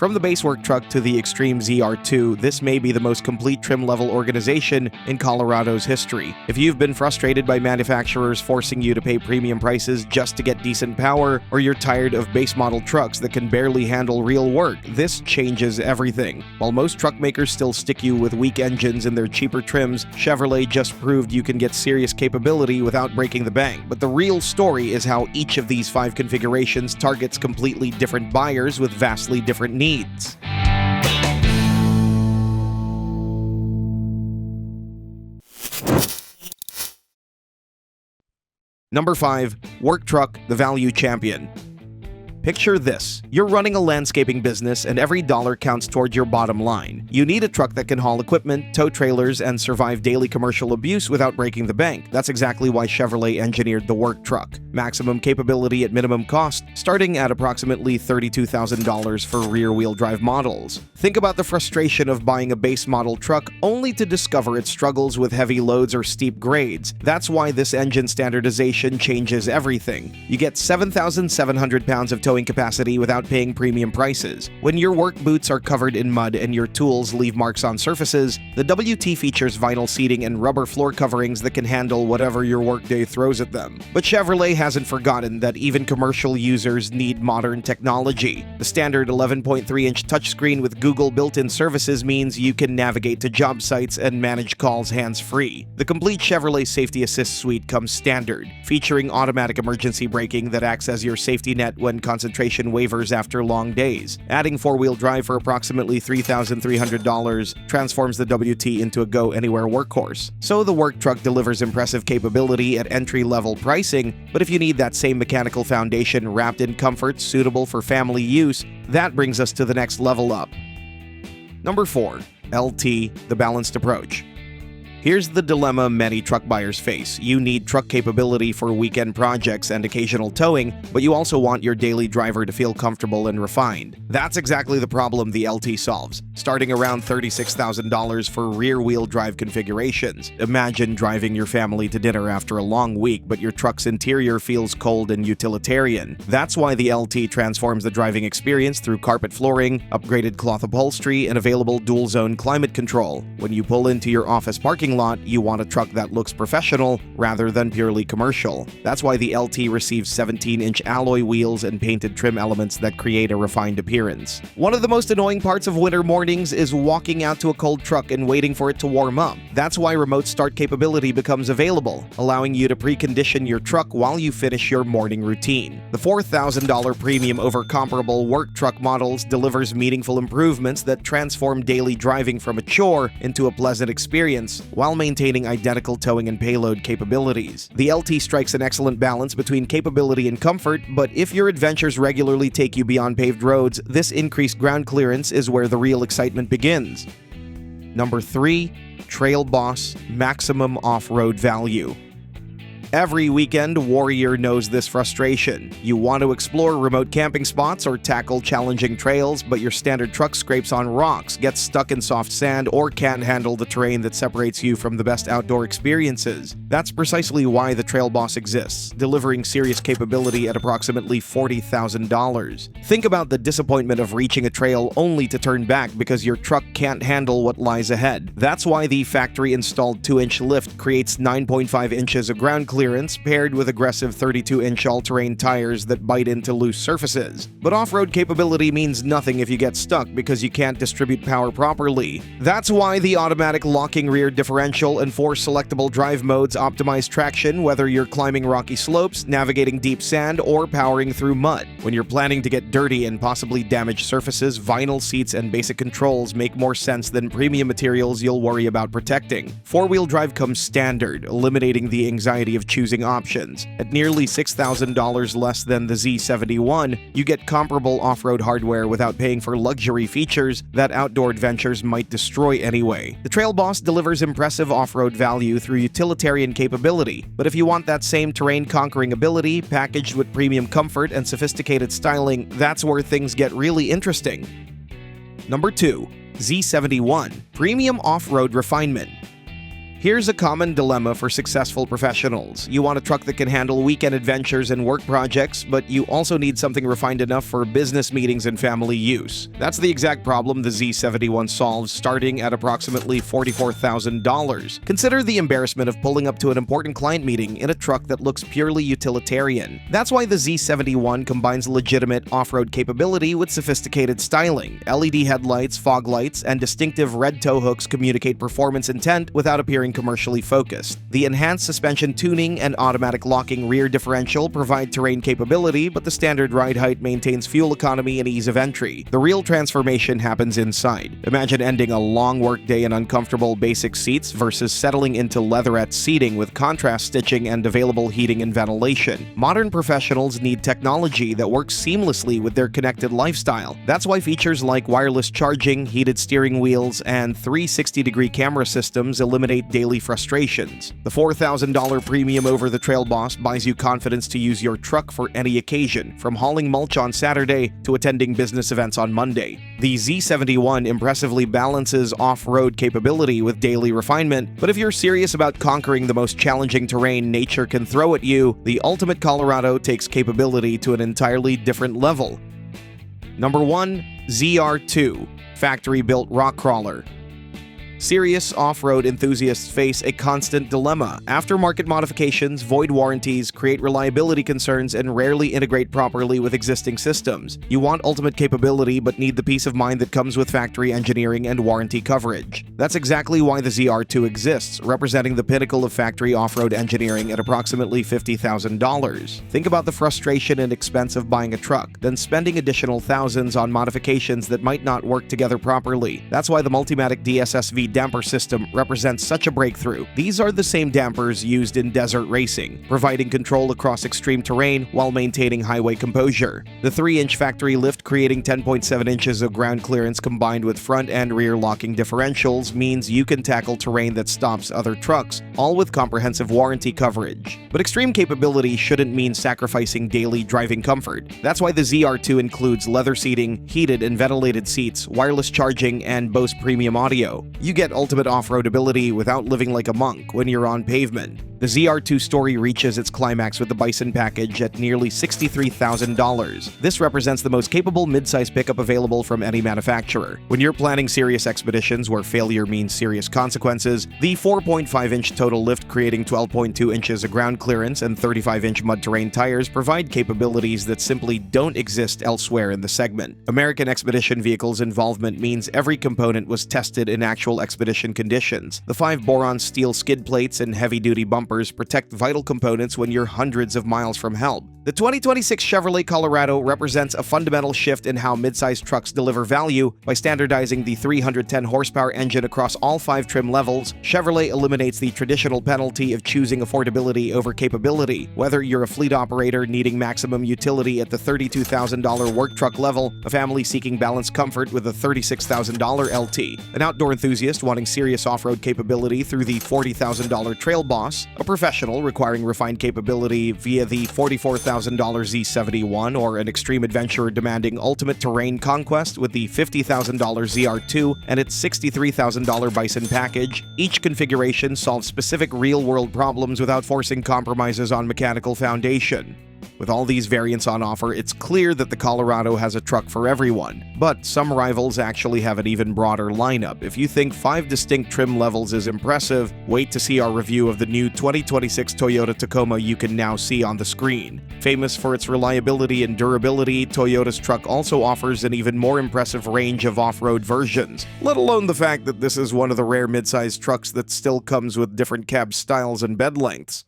From the base work truck to the extreme ZR2, this may be the most complete trim-level organization in Colorado's history. If you've been frustrated by manufacturers forcing you to pay premium prices just to get decent power, or you're tired of base-model trucks that can barely handle real work, this changes everything. While most truck makers still stick you with weak engines in their cheaper trims, Chevrolet just proved you can get serious capability without breaking the bank. But the real story is how each of these 5 configurations targets completely different buyers with vastly different needs. Number 5. Work Truck, the Value Champion. Picture this. You're running a landscaping business and every dollar counts toward your bottom line. You need a truck that can haul equipment, tow trailers, and survive daily commercial abuse without breaking the bank. That's exactly why Chevrolet engineered the Work Truck. Maximum capability at minimum cost, starting at approximately $32,000 for rear-wheel drive models. Think about the frustration of buying a base model truck only to discover it struggles with heavy loads or steep grades. That's why this engine standardization changes everything. You get 7,700 pounds of towing capacity without paying premium prices. When your work boots are covered in mud and your tools leave marks on surfaces, the WT features vinyl seating and rubber floor coverings that can handle whatever your workday throws at them. But Chevrolet hasn't forgotten that even commercial users need modern technology. The standard 11.3-inch touchscreen with Google built-in services means you can navigate to job sites and manage calls hands-free. The complete Chevrolet Safety Assist suite comes standard, featuring automatic emergency braking that acts as your safety net when concentration wavers after long days. Adding four-wheel drive for approximately $3,300 transforms the WT into a go-anywhere workhorse. So the Work Truck delivers impressive capability at entry-level pricing, but if you need that same mechanical foundation wrapped in comfort suitable for family use, that brings us to the next level up. Number 4. LT, the balanced approach. Here's the dilemma many truck buyers face. You need truck capability for weekend projects and occasional towing, but you also want your daily driver to feel comfortable and refined. That's exactly the problem the LT solves, starting around $36,000 for rear-wheel drive configurations. Imagine driving your family to dinner after a long week, but your truck's interior feels cold and utilitarian. That's why the LT transforms the driving experience through carpet flooring, upgraded cloth upholstery, and available dual-zone climate control. When you pull into your office parking lot, you want a truck that looks professional rather than purely commercial. That's why the LT receives 17-inch alloy wheels and painted trim elements that create a refined appearance. One of the most annoying parts of winter mornings is walking out to a cold truck and waiting for it to warm up. That's why remote start capability becomes available, allowing you to precondition your truck while you finish your morning routine. The $4,000 premium over comparable Work Truck models delivers meaningful improvements that transform daily driving from a chore into a pleasant experience, while maintaining identical towing and payload capabilities. The LT strikes an excellent balance between capability and comfort, but if your adventures regularly take you beyond paved roads, this increased ground clearance is where the real excitement begins. Number 3. Trail Boss, maximum off-road value. Every weekend warrior knows this frustration. You want to explore remote camping spots or tackle challenging trails, but your standard truck scrapes on rocks, gets stuck in soft sand, or can't handle the terrain that separates you from the best outdoor experiences. That's precisely why the Trail Boss exists, delivering serious capability at approximately $40,000. Think about the disappointment of reaching a trail only to turn back because your truck can't handle what lies ahead. That's why the factory-installed 2-inch lift creates 9.5 inches of ground clearance paired with aggressive 32-inch all-terrain tires that bite into loose surfaces. But off-road capability means nothing if you get stuck because you can't distribute power properly. That's why the automatic locking rear differential and 4 selectable drive modes optimize traction whether you're climbing rocky slopes, navigating deep sand, or powering through mud. When you're planning to get dirty and possibly damage surfaces, vinyl seats and basic controls make more sense than premium materials you'll worry about protecting. Four-wheel drive comes standard, eliminating the anxiety of choosing options. At nearly $6,000 less than the Z71, you get comparable off-road hardware without paying for luxury features that outdoor adventures might destroy anyway. The Trail Boss delivers impressive off-road value through utilitarian capability, but if you want that same terrain-conquering ability packaged with premium comfort and sophisticated styling, that's where things get really interesting. Number 2. Z71, premium off-road refinement. Here's a common dilemma for successful professionals. You want a truck that can handle weekend adventures and work projects, but you also need something refined enough for business meetings and family use. That's the exact problem the Z71 solves, starting at approximately $44,000. Consider the embarrassment of pulling up to an important client meeting in a truck that looks purely utilitarian. That's why the Z71 combines legitimate off-road capability with sophisticated styling. LED headlights, fog lights, and distinctive red tow hooks communicate performance intent without appearing commercially focused. The enhanced suspension tuning and automatic locking rear differential provide terrain capability, but the standard ride height maintains fuel economy and ease of entry. The real transformation happens inside. Imagine ending a long workday in uncomfortable basic seats versus settling into leatherette seating with contrast stitching and available heating and ventilation. Modern professionals need technology that works seamlessly with their connected lifestyle. That's why features like wireless charging, heated steering wheels, and 360-degree camera systems eliminate daily frustrations. The $4,000 premium over the Trail Boss buys you confidence to use your truck for any occasion, from hauling mulch on Saturday to attending business events on Monday. The Z71 impressively balances off-road capability with daily refinement, but if you're serious about conquering the most challenging terrain nature can throw at you, the Ultimate Colorado takes capability to an entirely different level. Number 1. ZR2 Factory-Built Rock Crawler. Serious off-road enthusiasts face a constant dilemma. Aftermarket modifications, void warranties, create reliability concerns, and rarely integrate properly with existing systems. You want ultimate capability but need the peace of mind that comes with factory engineering and warranty coverage. That's exactly why the ZR2 exists, representing the pinnacle of factory off-road engineering at approximately $50,000. Think about the frustration and expense of buying a truck, then spending additional thousands on modifications that might not work together properly. That's why the Multimatic DSSV damper system represents such a breakthrough. These are the same dampers used in desert racing, providing control across extreme terrain while maintaining highway composure. The 3-inch factory lift creating 10.7 inches of ground clearance combined with front and rear locking differentials means you can tackle terrain that stops other trucks, all with comprehensive warranty coverage. But extreme capability shouldn't mean sacrificing daily driving comfort. That's why the ZR2 includes leather seating, heated and ventilated seats, wireless charging, and Bose premium audio. You get ultimate off-road ability without living like a monk when you're on pavement. The ZR2 story reaches its climax with the Bison package at nearly $63,000. This represents the most capable midsize pickup available from any manufacturer. When you're planning serious expeditions where failure means serious consequences, the 4.5-inch total lift creating 12.2 inches of ground clearance and 35-inch mud-terrain tires provide capabilities that simply don't exist elsewhere in the segment. American Expedition Vehicles involvement means every component was tested in actual expedition conditions. The 5-boron steel skid plates and heavy-duty bumpers protect vital components when you're hundreds of miles from help. The 2026 Chevrolet Colorado represents a fundamental shift in how midsize trucks deliver value. By standardizing the 310 horsepower engine across all 5 trim levels, Chevrolet eliminates the traditional penalty of choosing affordability over capability. Whether you're a fleet operator needing maximum utility at the $32,000 work truck level, a family seeking balanced comfort with a $36,000 LT, an outdoor enthusiast wanting serious off-road capability through the $40,000 Trail Boss, a professional requiring refined capability via the $44,000 Z71, or an extreme adventurer demanding ultimate terrain conquest with the $50,000 ZR2 and its $63,000 Bison package. Each configuration solves specific real-world problems without forcing compromises on mechanical foundation. With all these variants on offer, it's clear that the Colorado has a truck for everyone. But some rivals actually have an even broader lineup. If you think 5 distinct trim levels is impressive, wait to see our review of the new 2026 Toyota Tacoma you can now see on the screen. Famous for its reliability and durability, Toyota's truck also offers an even more impressive range of off-road versions, let alone the fact that this is one of the rare midsize trucks that still comes with different cab styles and bed lengths.